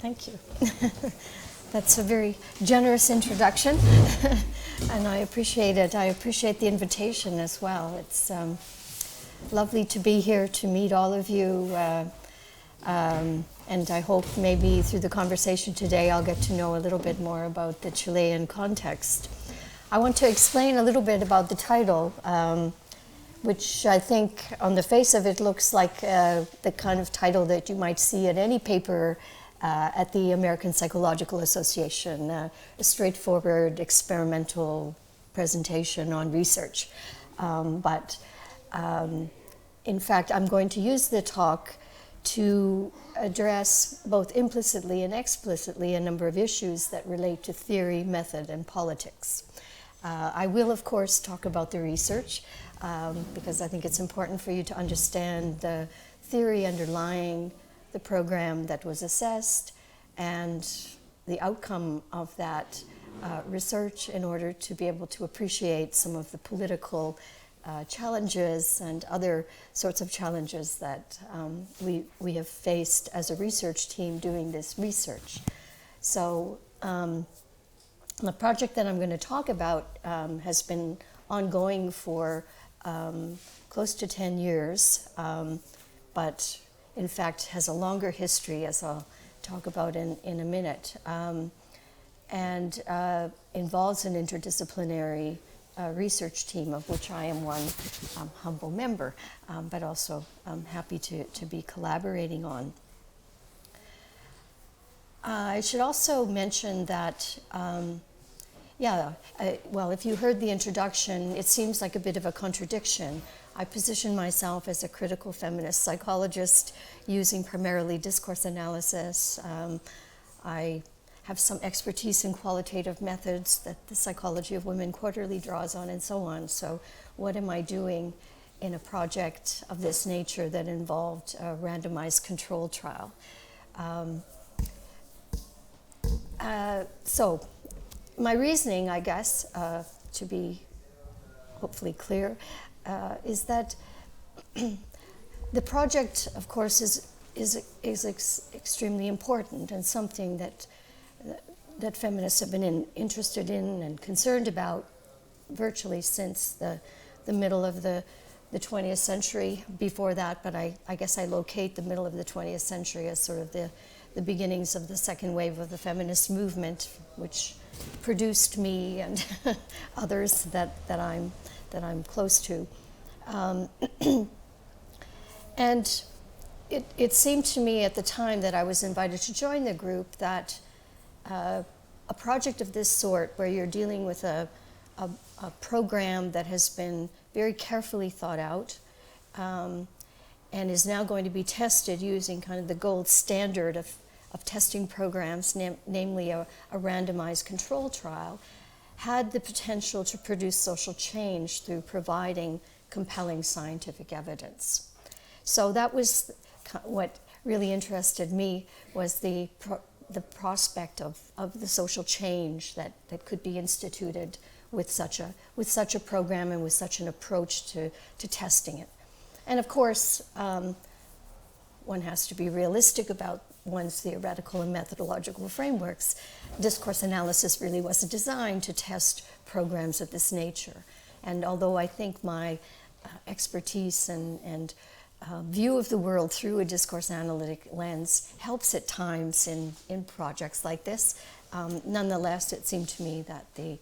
Thank you. That's a very generous introduction, and I appreciate it. I appreciate the invitation as well. It's lovely to be here to meet all of you, and I hope maybe through the conversation today I'll get to know a little bit more about the Chilean context. I want to explain a little bit about the title, which I think on the face of it looks like the kind of title that you might see in any paper at the American Psychological Association, a straightforward experimental presentation on research. But in fact, I'm going to use the talk to address both implicitly and explicitly a number of issues that relate to theory, method, and politics. I will, of course, talk about the research, because I think it's important for you to understand the theory underlying the program that was assessed and the outcome of that research in order to be able to appreciate some of the political challenges and other sorts of challenges that we have faced as a research team doing this research. So the project that I'm going to talk about has been ongoing for close to 10 years, but in fact has a longer history, as I'll talk about in a minute, and involves an interdisciplinary research team, of which I am one humble member, but also happy to be collaborating on. I should also mention that, well, if you heard the introduction, it seems like a bit of a contradiction. I position myself as a critical feminist psychologist using primarily discourse analysis. I have some expertise in qualitative methods that the Psychology of Women Quarterly draws on, and so on. So what am I doing in a project of this nature that involved a randomized control trial? So my reasoning, I guess, to be hopefully clear, is that the project, of course, is extremely important and something that feminists have been interested in and concerned about virtually since the middle of the 20th century. Before that, but I guess I locate the middle of the 20th century as sort of the beginnings of the second wave of the feminist movement, which produced me and others that I'm close to. And it seemed to me at the time that I was invited to join the group that a project of this sort, where you're dealing with a program that has been very carefully thought out and is now going to be tested using kind of the gold standard of testing programs, namely a randomized control trial, had the potential to produce social change through providing compelling scientific evidence. So that was what really interested me, was the prospect of the social change that could be instituted with such a program and with such an approach to testing it. And of course, one has to be realistic about one's theoretical and methodological frameworks. Discourse analysis really wasn't designed to test programs of this nature. And although I think my expertise and view of the world through a discourse analytic lens helps at times in projects like this, nonetheless, it seemed to me that the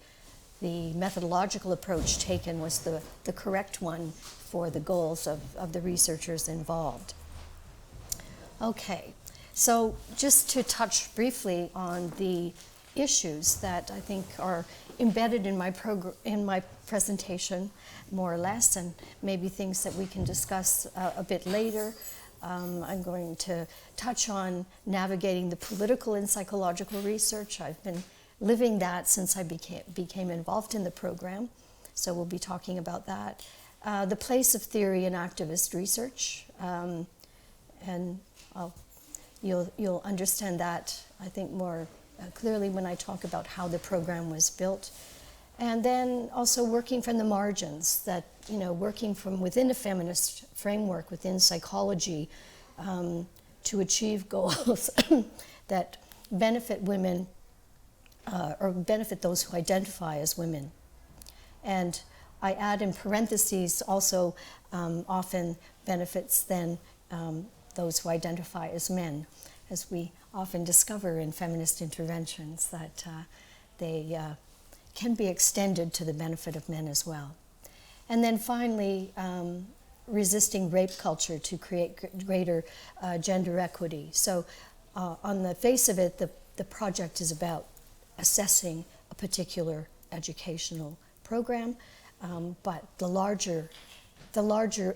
methodological approach taken was the correct one for the goals of the researchers involved. Okay, so just to touch briefly on the issues that I think are embedded in my presentation, more or less, and maybe things that we can discuss a bit later. I'm going to touch on navigating the political in psychological research. I've been living that since I became involved in the program, so we'll be talking about that. The place of theory in activist research, and you'll understand that, I think, more clearly when I talk about how the program was built. And then also working from the margins, that, working from within a feminist framework, within psychology, to achieve goals that benefit women or benefit those who identify as women. And I add in parentheses also often benefits then those who identify as men, as we often discover in feminist interventions that they can be extended to the benefit of men as well. And then finally, resisting rape culture to create greater gender equity. So on the face of it, the project is about assessing a particular educational program, but the larger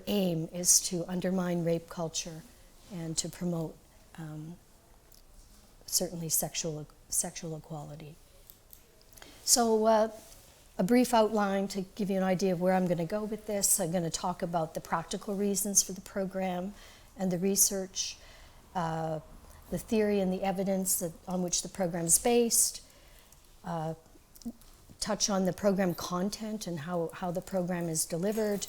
aim is to undermine rape culture and to promote certainly sexual equality. So a brief outline to give you an idea of where I'm going to go with this. I'm going to talk about the practical reasons for the program and the research, the theory and the evidence on which the program is based, touch on the program content and how the program is delivered,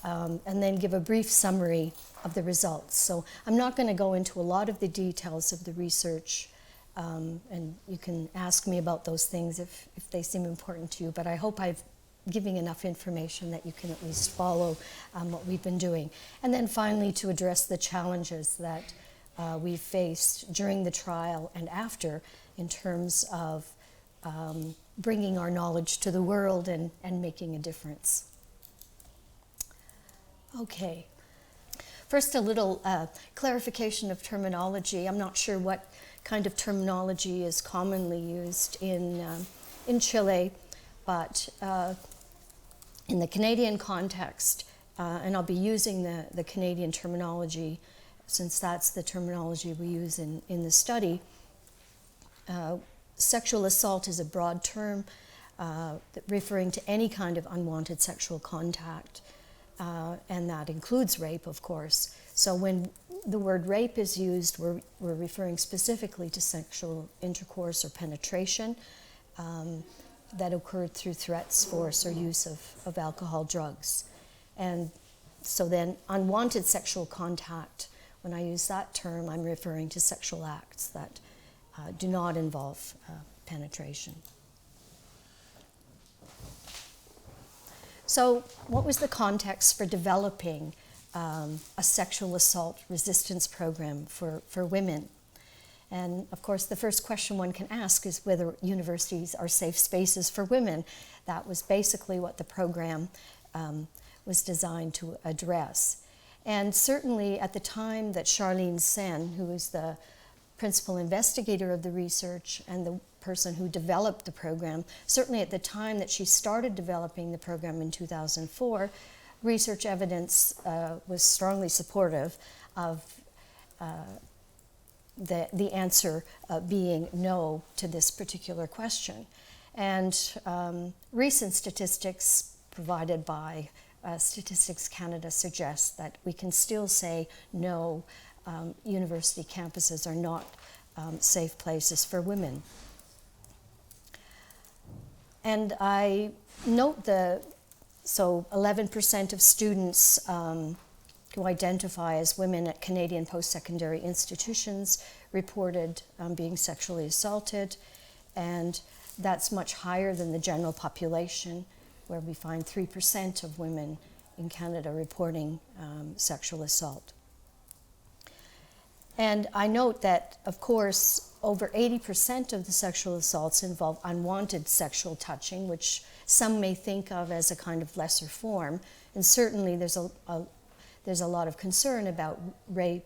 and then give a brief summary of the results. So I'm not going to go into a lot of the details of the research, and you can ask me about those things if they seem important to you, but I hope I've given enough information that you can at least follow what we've been doing. And then finally, to address the challenges that we've faced during the trial and after in terms of bringing our knowledge to the world and making a difference. Okay. First, a little clarification of terminology. I'm not sure what kind of terminology is commonly used in Chile, but in the Canadian context, and I'll be using the Canadian terminology since that's the terminology we use in the study. Sexual assault is a broad term referring to any kind of unwanted sexual contact, and that includes rape, of course. So when the word rape is used, we're referring specifically to sexual intercourse or penetration that occurred through threats, force, or use of alcohol, drugs. And so then unwanted sexual contact, when I use that term, I'm referring to sexual acts that do not involve penetration. So what was the context for developing a sexual assault resistance program for women? And of course, the first question one can ask is whether universities are safe spaces for women. That was basically what the program was designed to address. And certainly at the time that Charlene Sen, who is the principal investigator of the research and the person who developed the program, certainly at the time that she started developing the program in 2004, research evidence was strongly supportive of the answer being no to this particular question. And recent statistics provided by Statistics Canada suggest that we can still say no, university campuses are not safe places for women. And I note so 11% of students who identify as women at Canadian post-secondary institutions reported being sexually assaulted, and that's much higher than the general population, where we find 3% of women in Canada reporting sexual assault. And I note that, of course, over 80% of the sexual assaults involve unwanted sexual touching, which some may think of as a kind of lesser form. And certainly there's a lot of concern about rape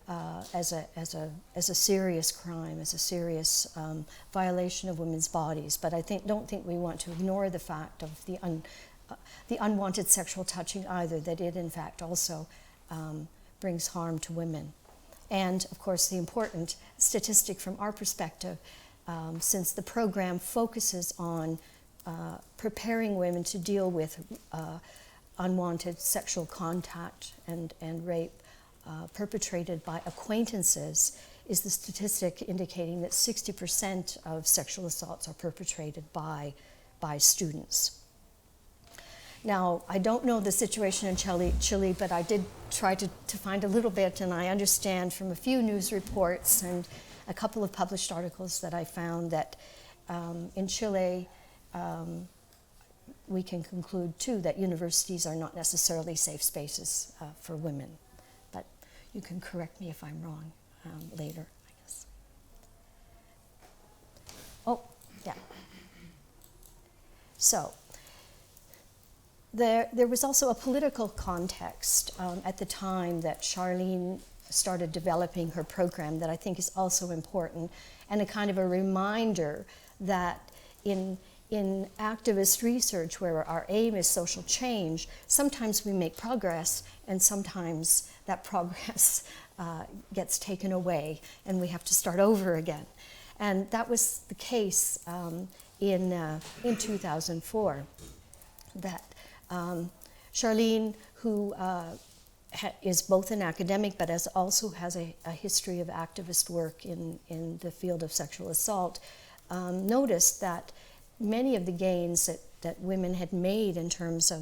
as a serious crime, as a serious violation of women's bodies. But I don't think we want to ignore the fact of the unwanted sexual touching either, that it in fact also brings harm to women. And of course the important statistic from our perspective, since the program focuses on preparing women to deal with unwanted sexual contact and rape perpetrated by acquaintances, is the statistic indicating that 60% of sexual assaults are perpetrated by students. Now, I don't know the situation in Chile, but I did try to find a little bit, and I understand from a few news reports and a couple of published articles that I found that in Chile, we can conclude too that universities are not necessarily safe spaces for women. But you can correct me if I'm wrong later, I guess. Oh, yeah. So, there was also a political context at the time that Charlene started developing her program that I think is also important, and a kind of a reminder that in activist research, where our aim is social change, sometimes we make progress and sometimes that progress gets taken away and we have to start over again. And that was the case in 2004, that Charlene, who is both an academic but also has a history of activist work in the field of sexual assault, noticed that many of the gains that women had made in terms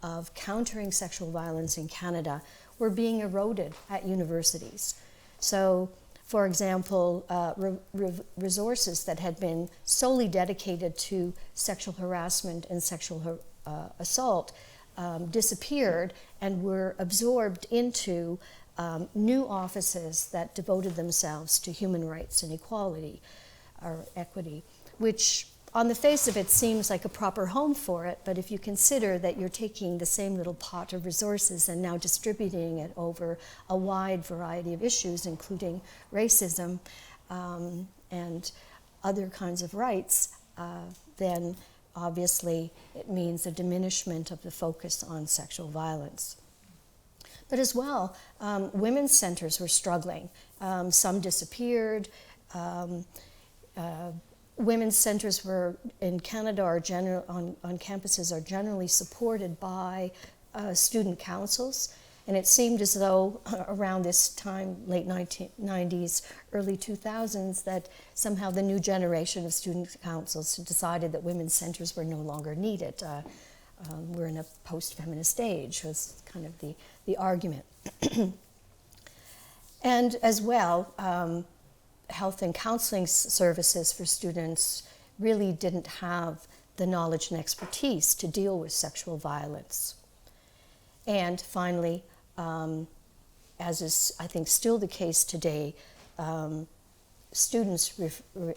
of countering sexual violence in Canada were being eroded at universities. So, for example, resources that had been solely dedicated to sexual harassment and sexual assault disappeared and were absorbed into new offices that devoted themselves to human rights and equality or equity, which on the face of it seems like a proper home for it, but if you consider that you're taking the same little pot of resources and now distributing it over a wide variety of issues, including racism and other kinds of rights, then obviously it means a diminishment of the focus on sexual violence. But as well, women's centers were struggling. Some disappeared. Women's centers were in Canada on campuses are generally supported by student councils, and it seemed as though around this time, late 1990s, early 2000s, that somehow the new generation of student councils decided that women's centers were no longer needed. We're in a post-feminist age, was kind of the argument. And as well, health and counseling services for students really didn't have the knowledge and expertise to deal with sexual violence. And finally, as is, I think, still the case today, students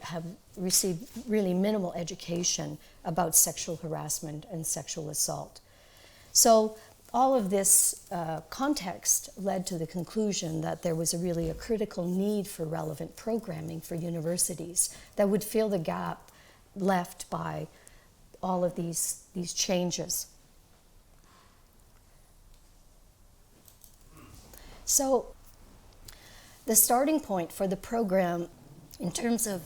have received really minimal education about sexual harassment and sexual assault. So all of this context led to the conclusion that there was really a critical need for relevant programming for universities that would fill the gap left by all of these changes. So the starting point for the program in terms of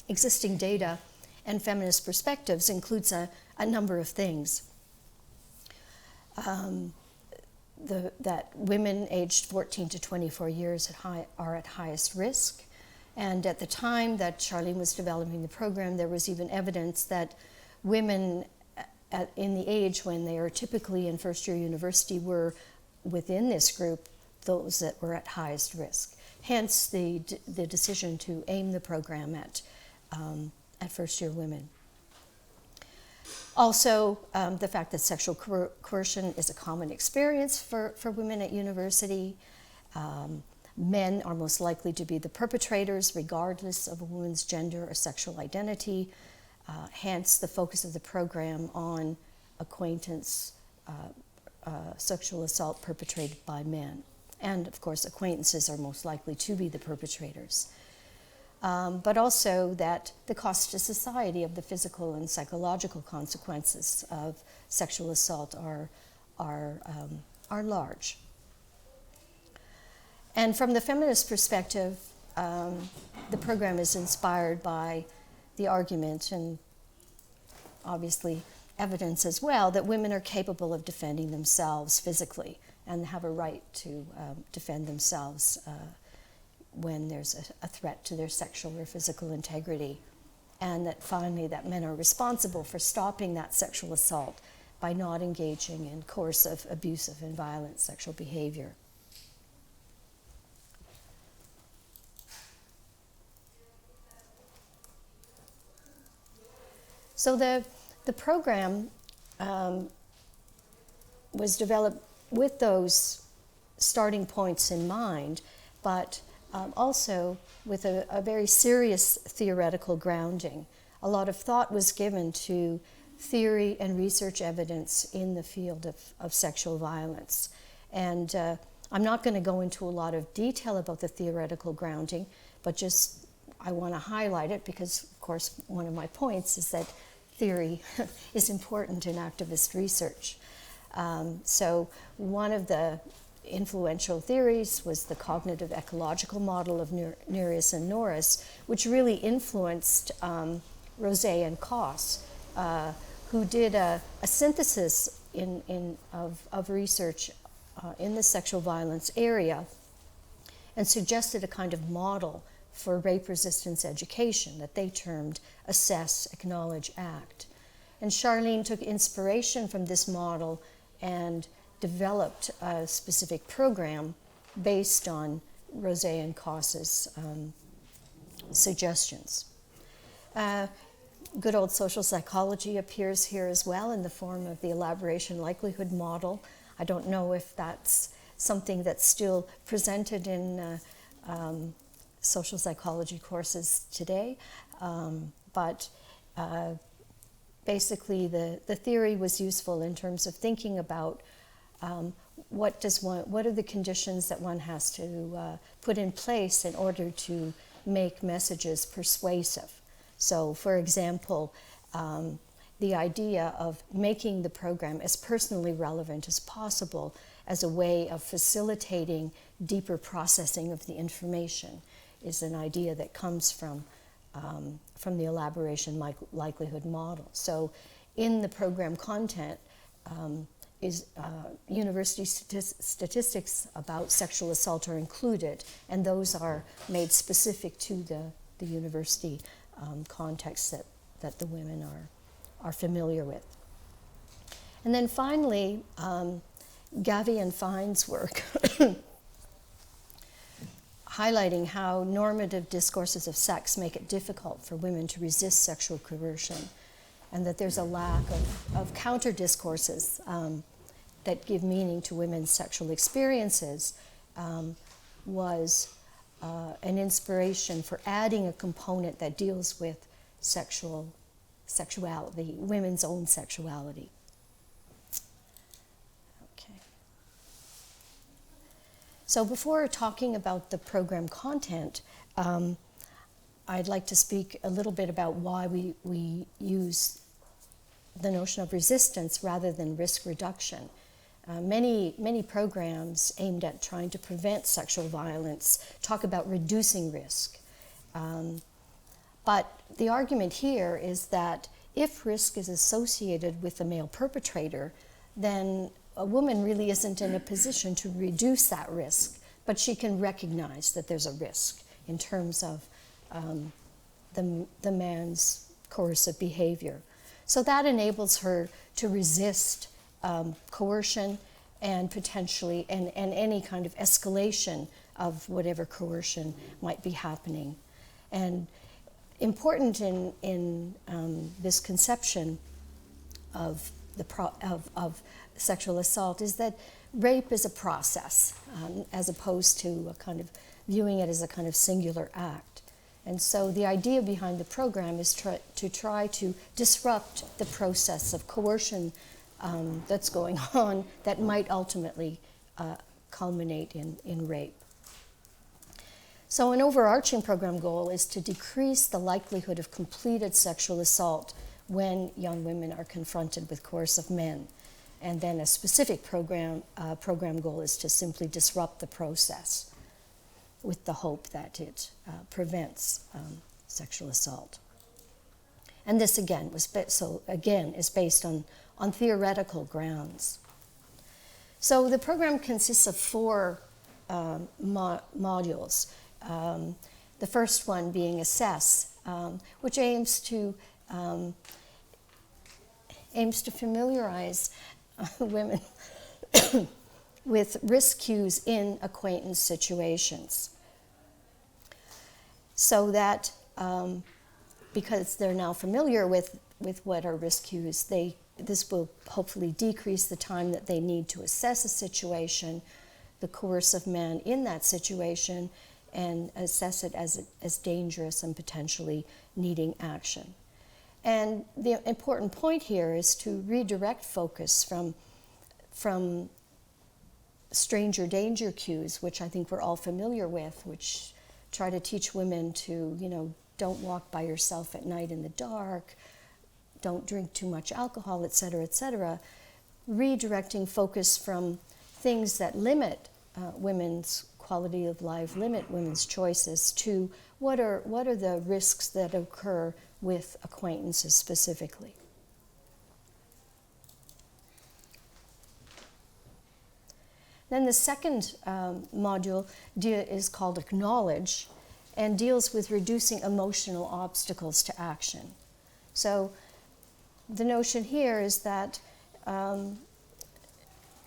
existing data and feminist perspectives includes a number of things. That women aged 14 to 24 years are at highest risk. And at the time that Charlene was developing the program, there was even evidence that women in the age when they are typically in first-year university were within this group those that were at highest risk. Hence the decision to aim the program at first-year women. Also, the fact that sexual coercion is a common experience for women at university. Men are most likely to be the perpetrators regardless of a woman's gender or sexual identity. Hence, the focus of the program on acquaintance sexual assault perpetrated by men. And, of course, acquaintances are most likely to be the perpetrators. But also that the cost to society of the physical and psychological consequences of sexual assault are large. And from the feminist perspective, the program is inspired by the argument and obviously evidence as well that women are capable of defending themselves physically and have a right to defend themselves when there's a threat to their sexual or physical integrity, and that finally that men are responsible for stopping that sexual assault by not engaging in coercive, abusive, and violent sexual behavior. So the program was developed with those starting points in mind, but also with a very serious theoretical grounding. A lot of thought was given to theory and research evidence in the field of sexual violence. And I'm not going to go into a lot of detail about the theoretical grounding, but just I want to highlight it because, of course, one of my points is that theory is important in activist research. So one of the influential theories was the cognitive ecological model of Nereus and Norris, which really influenced Rosé and Koss, who did a synthesis of research in the sexual violence area and suggested a kind of model for rape resistance education that they termed assess, acknowledge, act. And Charlene took inspiration from this model and developed a specific program based on Rosé and Koss's suggestions. Good old social psychology appears here as well in the form of the elaboration likelihood model. I don't know if that's something that's still presented in social psychology courses today, but basically the theory was useful in terms of thinking about what are the conditions that one has to put in place in order to make messages persuasive. So, for example, the idea of making the program as personally relevant as possible as a way of facilitating deeper processing of the information is an idea that comes from the elaboration likelihood model. So in the program content is university statistics about sexual assault are included, and those are made specific to the university context that the women are familiar with. And then finally, Gavi and Fine's work highlighting how normative discourses of sex make it difficult for women to resist sexual coercion, and that there's a lack of counter discourses that give meaning to women's sexual experiences, was an inspiration for adding a component that deals with sexuality, women's own sexuality. Okay. So before talking about the program content, I'd like to speak a little bit about why we use the notion of resistance rather than risk reduction. Many programs aimed at trying to prevent sexual violence talk about reducing risk. But the argument here is that if risk is associated with the male perpetrator, then a woman really isn't in a position to reduce that risk, but she can recognize that there's a risk in terms of the man's coercive behavior. So that enables her to resist coercion and potentially and any kind of escalation of whatever coercion might be happening. And important in this conception of sexual assault is that rape is a process, as opposed to a kind of viewing it as a kind of singular act. And so the idea behind the program is to try to disrupt the process of coercion that's going on that might ultimately culminate in rape. So an overarching program goal is to decrease the likelihood of completed sexual assault when young women are confronted with coercive men. And then a specific program goal is to simply disrupt the process with the hope that it prevents sexual assault. And this again is based on theoretical grounds. So the program consists of 4 modules. The first one being assess, which aims to familiarize women with risk cues in acquaintance situations, so that because they're now familiar with with what are risk cues, this will hopefully decrease the time that they need to assess a situation, the coercive man in that situation, and assess it as dangerous and potentially needing action. And the important point here is to redirect focus from stranger danger cues, which I think we're all familiar with, which try to teach women to, don't walk by yourself at night in the dark, don't drink too much alcohol, etc., redirecting focus from things that limit women's quality of life, limit women's choices, to what are the risks that occur with acquaintances specifically. Then the second module is called Acknowledge, and deals with reducing emotional obstacles to action. So the notion here is that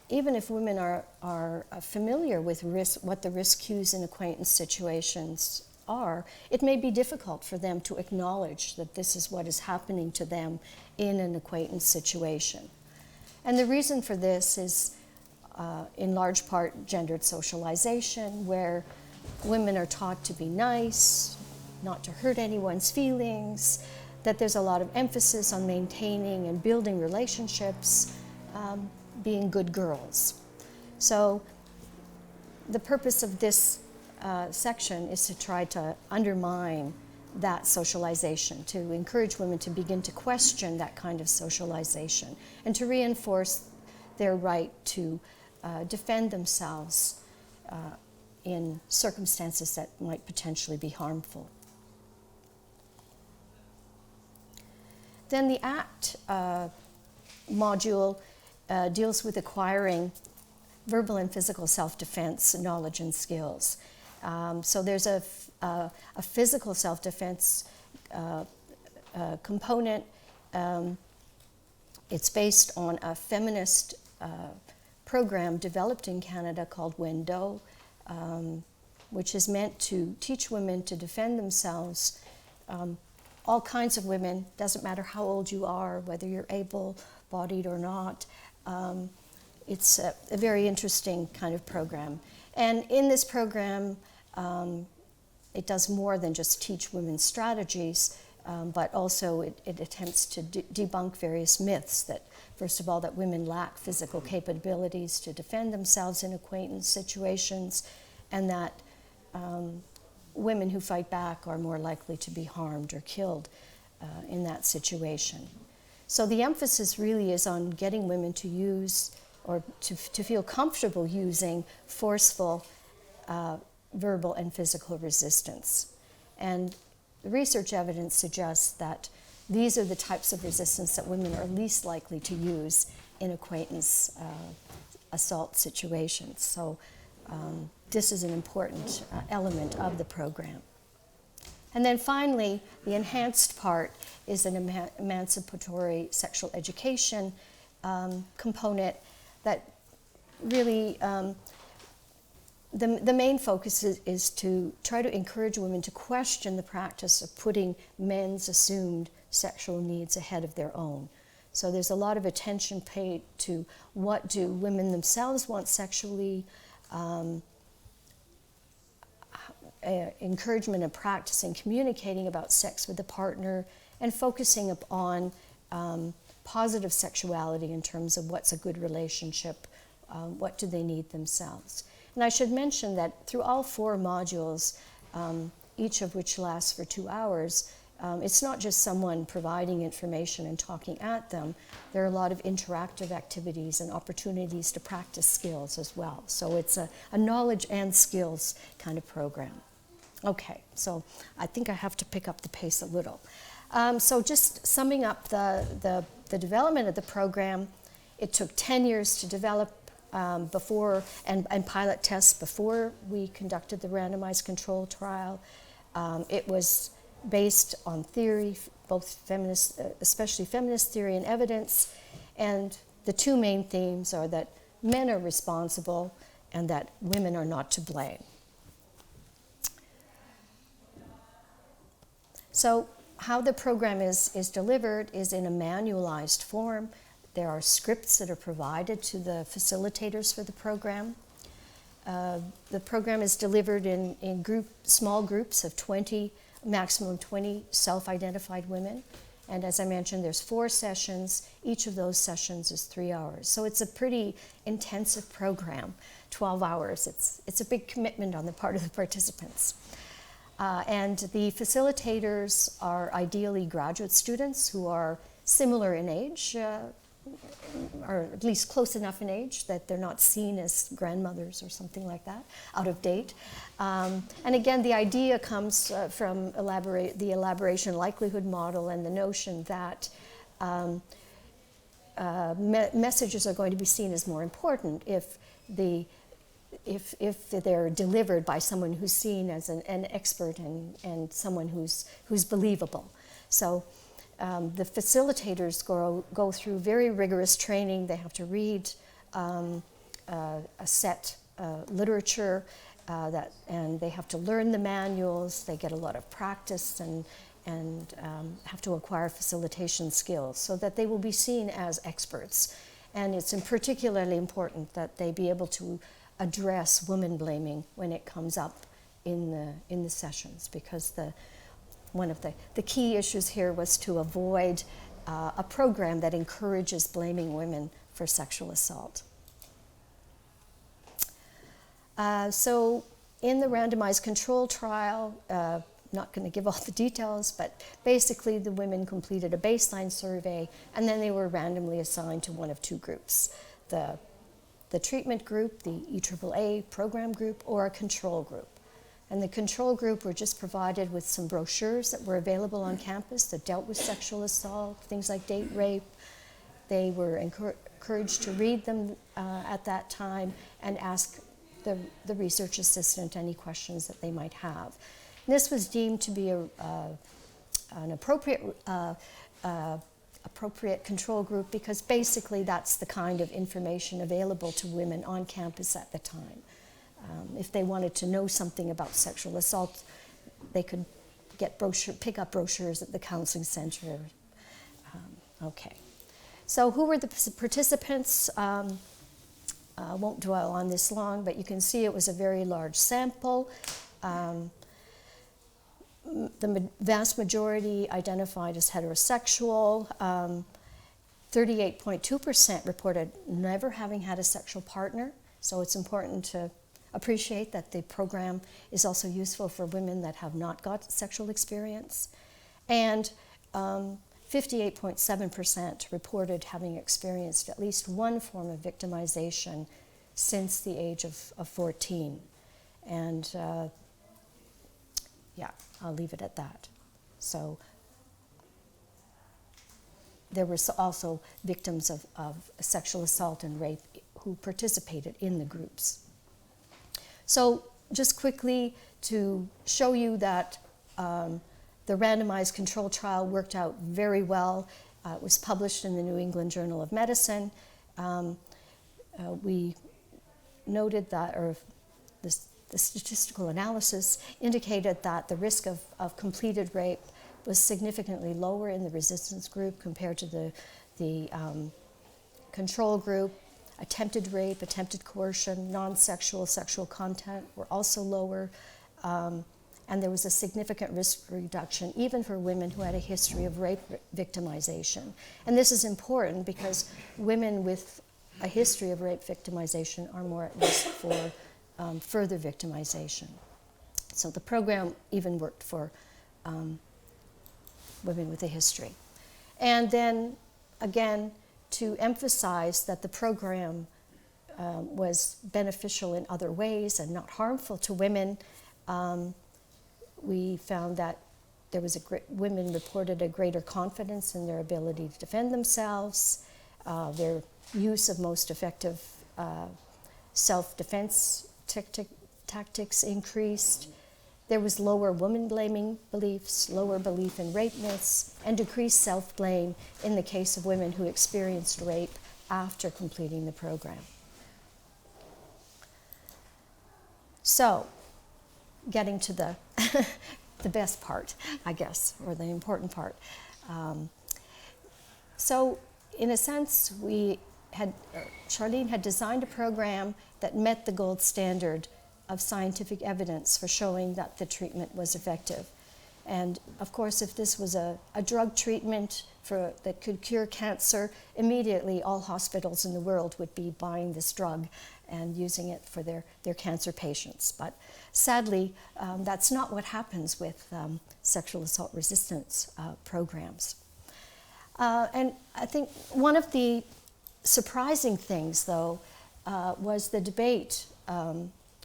even if women are familiar with what the risk cues in acquaintance situations are, it may be difficult for them to acknowledge that this is what is happening to them in an acquaintance situation. And the reason for this is in large part gendered socialization, where women are taught to be nice, not to hurt anyone's feelings, that there's a lot of emphasis on maintaining and building relationships, being good girls. So the purpose of this section is to try to undermine that socialization, to encourage women to begin to question that kind of socialization, and to reinforce their right to defend themselves in circumstances that might potentially be harmful. Then the ACT module deals with acquiring verbal and physical self-defense knowledge and skills. So there's a physical self-defense component. It's based on a feminist program developed in Canada called Window, which is meant to teach women to defend themselves. All kinds of women, doesn't matter how old you are, whether you're able-bodied or not. It's a very interesting kind of program. And in this program, it does more than just teach women strategies, but also it attempts to debunk various myths that, first of all, that women lack physical capabilities to defend themselves in acquaintance situations, and that women who fight back are more likely to be harmed or killed in that situation. So the emphasis really is on getting women to use or to feel comfortable using forceful verbal and physical resistance. And the research evidence suggests that these are the types of resistance that women are least likely to use in acquaintance assault situations. So this is an important element of the program. And then finally, the enhanced part is an emancipatory sexual education component that really, the main focus is to try to encourage women to question the practice of putting men's assumed sexual needs ahead of their own. So there's a lot of attention paid to what do women themselves want sexually, encouragement of practice and communicating about sex with a partner, and focusing upon positive sexuality in terms of what's a good relationship, what do they need themselves. And I should mention that through all 4 modules, each of which lasts for 2 hours, it's not just someone providing information and talking at them. There are a lot of interactive activities and opportunities to practice skills as well. So it's a knowledge and skills kind of program. Okay, so I think I have to pick up the pace a little. So just summing up the development of the program, it took 10 years to develop before and pilot tests before we conducted the randomized control trial. It was based on theory, both feminist, especially feminist theory and evidence, and the 2 main themes are that men are responsible and that women are not to blame. So how the program is delivered is in a manualized form. There are scripts that are provided to the facilitators for the program. The program is delivered in small groups of 20, maximum 20 self-identified women. And as I mentioned, there's 4 sessions. Each of those sessions is 3 hours. So it's a pretty intensive program, 12 hours. It's a big commitment on the part of the participants. And the facilitators are ideally graduate students who are similar in age, or at least close enough in age that they're not seen as grandmothers or something like that, out of date. And again, the idea comes from the elaboration likelihood model and the notion that messages are going to be seen as more important if they're delivered by someone who's seen as an expert and someone who's believable. So the facilitators go through very rigorous training. They have to read a set literature and they have to learn the manuals. They get a lot of practice and have to acquire facilitation skills so that they will be seen as experts. And it's particularly important that they be able to address woman blaming when it comes up in the sessions, because one of the key issues here was to avoid a program that encourages blaming women for sexual assault. So in the randomized control trial, not going to give all the details, but basically the women completed a baseline survey and then they were randomly assigned to one of 2 groups, the treatment group, the EAAA program group, or a control group. And the control group were just provided with some brochures that were available on campus that dealt with sexual assault, things like date rape. They were encouraged to read them at that time and ask the research assistant any questions that they might have. And this was deemed to be an appropriate control group because basically that's the kind of information available to women on campus at the time. If they wanted to know something about sexual assault, they could pick up brochures at the counseling center. Okay. So who were the participants? I won't dwell on this long, but you can see it was a very large sample. The vast majority identified as heterosexual. 38.2% reported never having had a sexual partner. So it's important to appreciate that the program is also useful for women that have not got sexual experience. And 58.7% reported having experienced at least one form of victimization since the age of 14. And yeah, I'll leave it at that. So there were also victims of sexual assault and rape who participated in the groups. So just quickly to show you that the randomized control trial worked out very well. It was published in the New England Journal of Medicine. We noted that, or the statistical analysis indicated that the risk of completed rape was significantly lower in the resistance group compared to the control group. Attempted rape, attempted coercion, non-sexual, sexual content were also lower. And there was a significant risk reduction even for women who had a history of rape victimization. And this is important because women with a history of rape victimization are more at risk for further victimization. So the program even worked for women with a history. And then, again, to emphasize that the program was beneficial in other ways and not harmful to women, we found that there was women reported a greater confidence in their ability to defend themselves, their use of most effective self-defense tactics increased. There was lower woman-blaming beliefs, lower belief in rape myths, and decreased self-blame in the case of women who experienced rape after completing the program. So, getting to the the best part, I guess, or the important part. So in a sense, Charlene had designed a program that met the gold standard of scientific evidence for showing that the treatment was effective. And of course, if this was a drug treatment that could cure cancer, immediately all hospitals in the world would be buying this drug and using it for their cancer patients. But sadly, that's not what happens with sexual assault resistance programs. And I think one of the surprising things, though, was the debate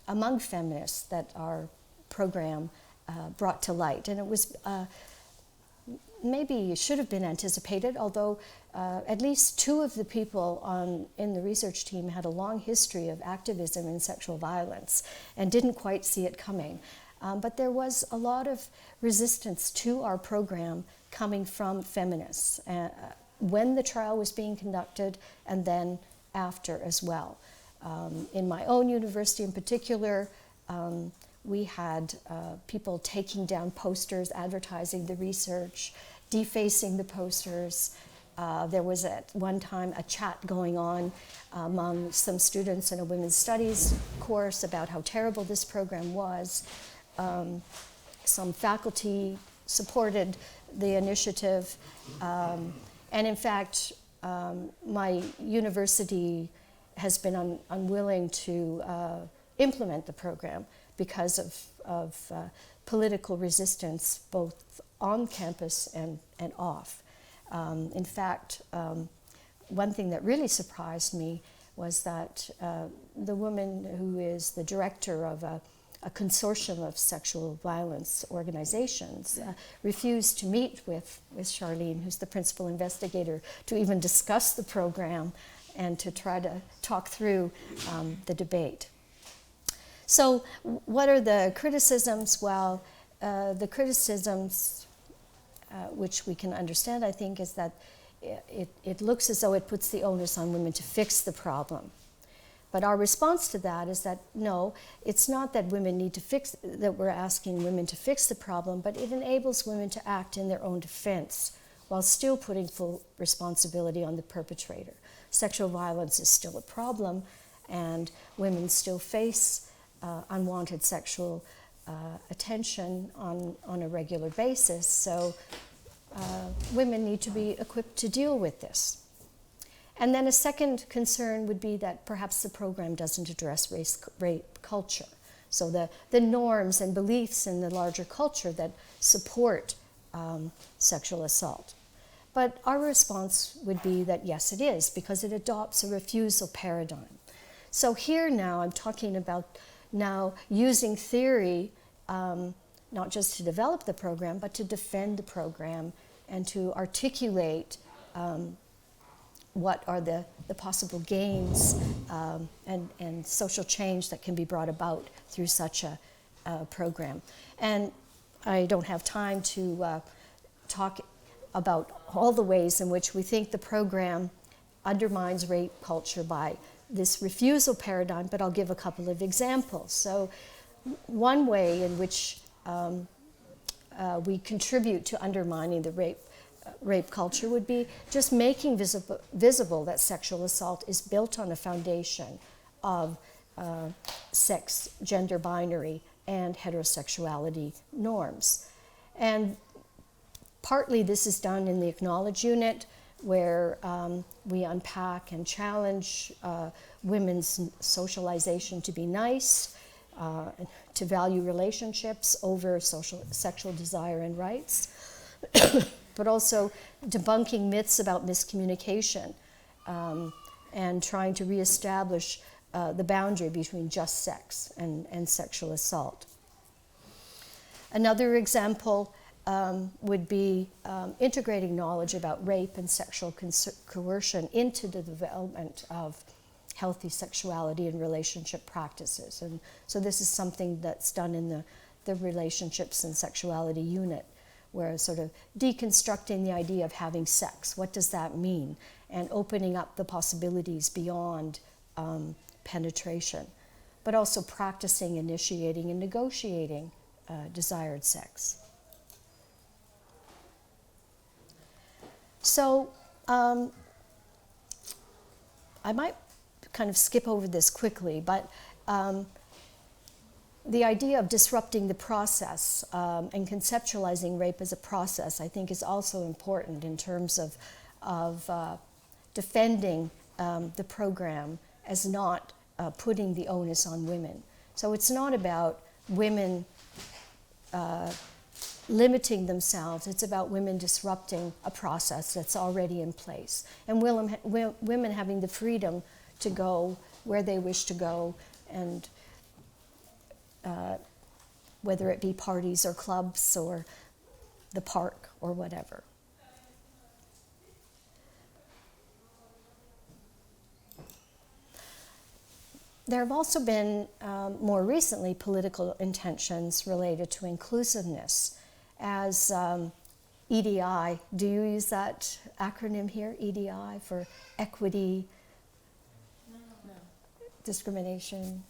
among feminists that our program brought to light. And it was maybe should have been anticipated, although at least two of the people in the research team had a long history of activism in sexual violence and didn't quite see it coming. But there was a lot of resistance to our program coming from feminists when the trial was being conducted and then after as well. In my own university in particular, we had people taking down posters advertising the research, defacing the posters. There was at one time a chat going on among some students in a women's studies course about how terrible this program was. Some faculty supported the initiative, and in fact, my university has been unwilling to implement the program because of political resistance both on campus and off. In fact, one thing that really surprised me was that the woman who is the director of a consortium of sexual violence organizations refused to meet with Charlene, who's the principal investigator, to even discuss the program and to try to talk through the debate. So what are the criticisms? Well, the criticisms, which we can understand, I think, is that it looks as though it puts the onus on women to fix the problem. But our response to that is that no, it's not that women need to fix, that we're asking women to fix the problem, but it enables women to act in their own defense while still putting full responsibility on the perpetrator. Sexual violence is still a problem, and women still face unwanted sexual attention on a regular basis. So women need to be equipped to deal with this. And then a second concern would be that perhaps the program doesn't address rape culture. So the norms and beliefs in the larger culture that support sexual assault. But our response would be that yes, it is, because it adopts a refusal paradigm. So here now I'm talking about now using theory not just to develop the program, but to defend the program and to articulate what are the possible gains and social change that can be brought about through such a program. And I don't have time to talk about all the ways in which we think the program undermines rape culture by this refusal paradigm, but I'll give a couple of examples. So one way in which we contribute to undermining the rape culture would be just making visible that sexual assault is built on a foundation of sex, gender binary, and heterosexuality norms. And partly this is done in the Acknowledge unit, where we unpack and challenge women's socialization to be nice, to value relationships over sexual desire and rights, but also debunking myths about miscommunication and trying to reestablish the boundary between just sex and sexual assault. Another example would be integrating knowledge about rape and sexual coercion into the development of healthy sexuality and relationship practices. And so this is something that's done in the relationships and sexuality unit, where sort of deconstructing the idea of having sex, what does that mean, and opening up the possibilities beyond penetration, but also practicing, initiating, and negotiating desired sex. So I might kind of skip over this quickly, but the idea of disrupting the process and conceptualizing rape as a process, I think, is also important in terms of defending the program as not putting the onus on women. So it's not about women limiting themselves, it's about women disrupting a process that's already in place. And women having the freedom to go where they wish to go, and whether it be parties or clubs or the park or whatever. There have also been, more recently, political intentions related to inclusiveness. As EDI, do you use that acronym here, EDI, for equity, discrimination?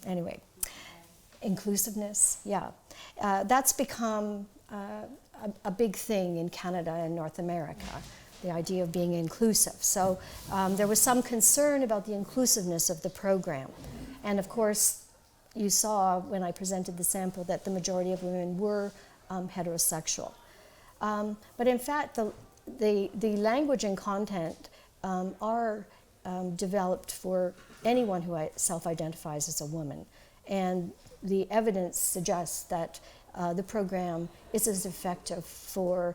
Anyway, inclusiveness, yeah. That's become a big thing in Canada and North America, the idea of being inclusive. So there was some concern about the inclusiveness of the program. And of course, you saw when I presented the sample that the majority of women were heterosexual. But in fact, the language and content are developed for anyone who self-identifies as a woman. And the evidence suggests that the program is as effective for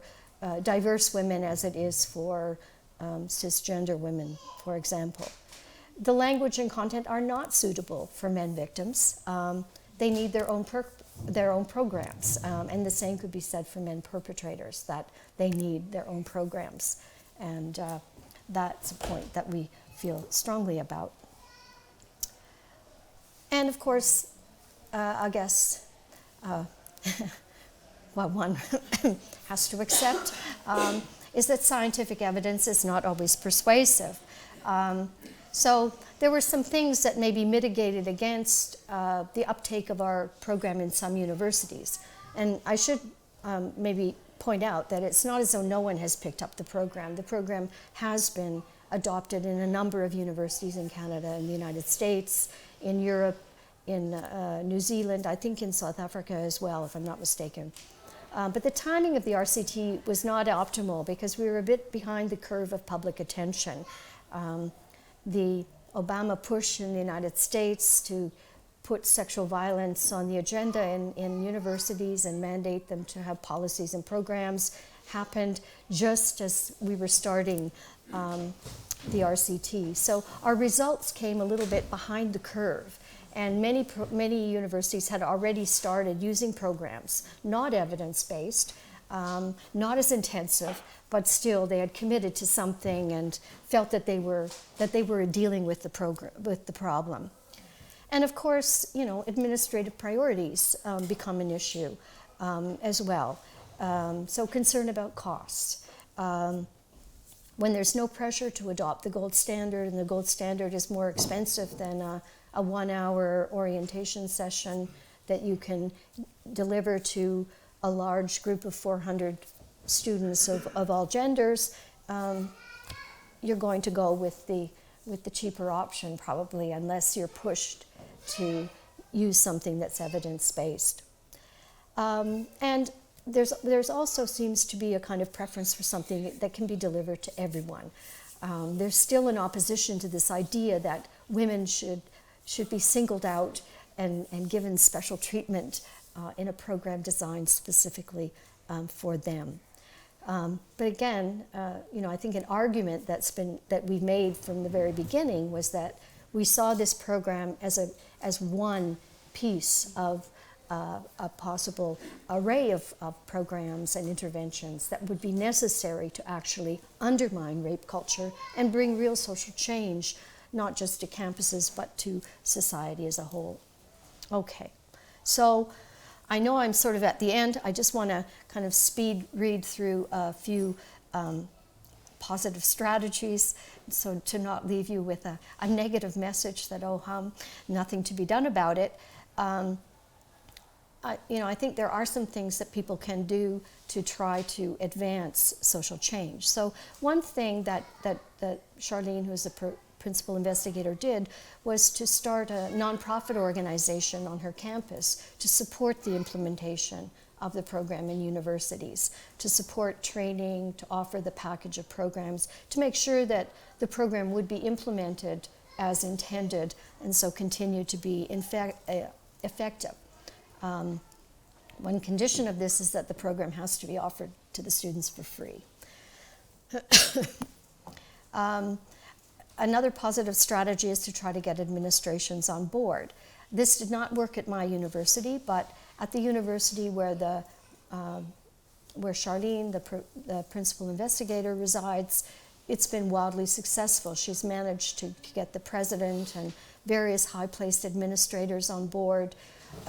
diverse women as it is for cisgender women, for example. The language and content are not suitable for men victims. They need their own programs, and the same could be said for men perpetrators, that they need their own programs. And that's a point that we feel strongly about. And of course, I guess what one has to accept is that scientific evidence is not always persuasive. So there were some things that maybe mitigated against the uptake of our program in some universities. And I should maybe point out that it's not as though no one has picked up the program. The program has been adopted in a number of universities in Canada and the United States, in Europe, in New Zealand, I think in South Africa as well, if I'm not mistaken. But the timing of the RCT was not optimal because we were a bit behind the curve of public attention. The Obama push in the United States to put sexual violence on the agenda in universities and mandate them to have policies and programs happened just as we were starting the RCT. So our results came a little bit behind the curve. And many universities had already started using programs, not evidence-based, not as intensive, but still they had committed to something and felt that they were dealing with the problem. And of course, you know, administrative priorities become an issue as well. So concern about costs. When there's no pressure to adopt the gold standard, and the gold standard is more expensive than a 1-hour orientation session that you can deliver to a large group of 400 students of all genders, you're going to go with the cheaper option probably, unless you're pushed to use something that's evidence-based. And there's also seems to be a kind of preference for something that can be delivered to everyone. There's still an opposition to this idea that women should be singled out and given special treatment in a program designed specifically for them. But again, you know, I think an argument that we made from the very beginning was that we saw this program as one piece of a possible array of programs and interventions that would be necessary to actually undermine rape culture and bring real social change, not just to campuses, but to society as a whole. Okay, so I know I'm sort of at the end. I just want to kind of speed read through a few positive strategies, so to not leave you with a negative message that, oh, nothing to be done about it. I think there are some things that people can do to try to advance social change. So one thing that Charlene, who's the principal investigator, did was to start a nonprofit organization on her campus to support the implementation of the program in universities, to support training, to offer the package of programs, to make sure that the program would be implemented as intended and so continue to be effective. One condition of this is that the program has to be offered to the students for free. Another positive strategy is to try to get administrations on board. This did not work at my university, but at the university where Charlene, the principal investigator, resides, it's been wildly successful. She's managed to get the president and various high-placed administrators on board.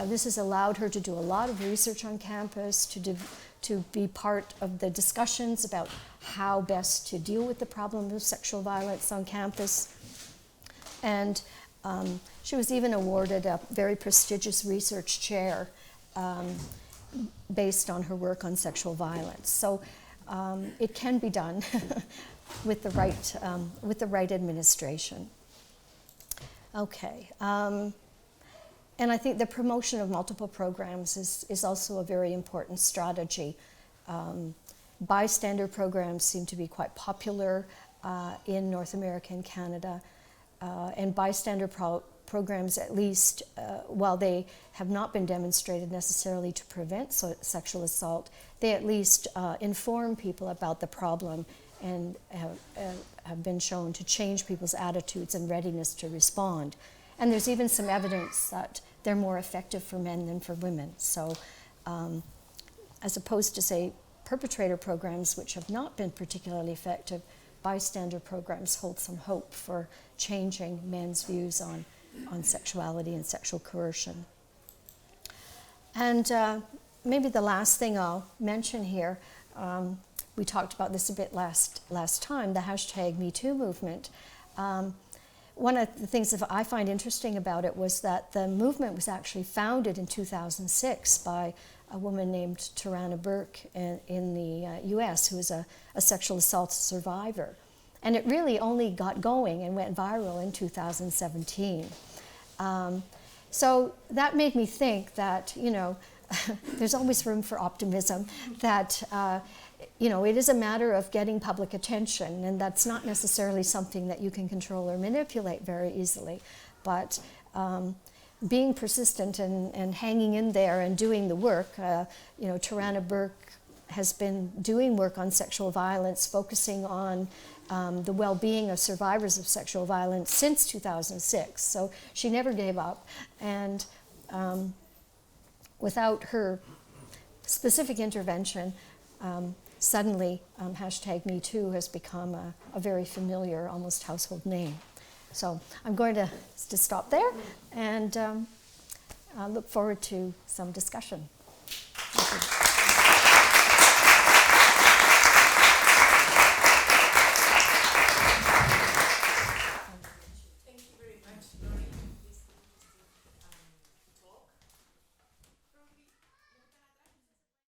This has allowed her to do a lot of research on campus, to be part of the discussions about how best to deal with the problem of sexual violence on campus. And she was even awarded a very prestigious research chair based on her work on sexual violence. So it can be done with the right administration. Okay. And I think the promotion of multiple programs is also a very important strategy. Bystander programs seem to be quite popular in North America and Canada. And bystander programs, at least, while they have not been demonstrated necessarily to prevent sexual assault, they at least inform people about the problem and have been shown to change people's attitudes and readiness to respond. And there's even some evidence that they're more effective for men than for women. So as opposed to, say, perpetrator programs, which have not been particularly effective, bystander programs hold some hope for changing men's views on sexuality and sexual coercion. And maybe the last thing I'll mention here, we talked about this a bit last time, the hashtag #MeToo movement. One of the things that I find interesting about it was that the movement was actually founded in 2006 by a woman named Tarana Burke in the US, who was a sexual assault survivor. And it really only got going and went viral in 2017. So that made me think that, there's always room for optimism, that it is a matter of getting public attention, and that's not necessarily something that you can control or manipulate very easily. But being persistent and hanging in there and doing the work, Tarana Burke has been doing work on sexual violence, focusing on the well-being of survivors of sexual violence since 2006. So she never gave up. And without her specific intervention, suddenly hashtag #MeToo has become a very familiar, almost household name. So I'm going to stop there and look forward to some discussion.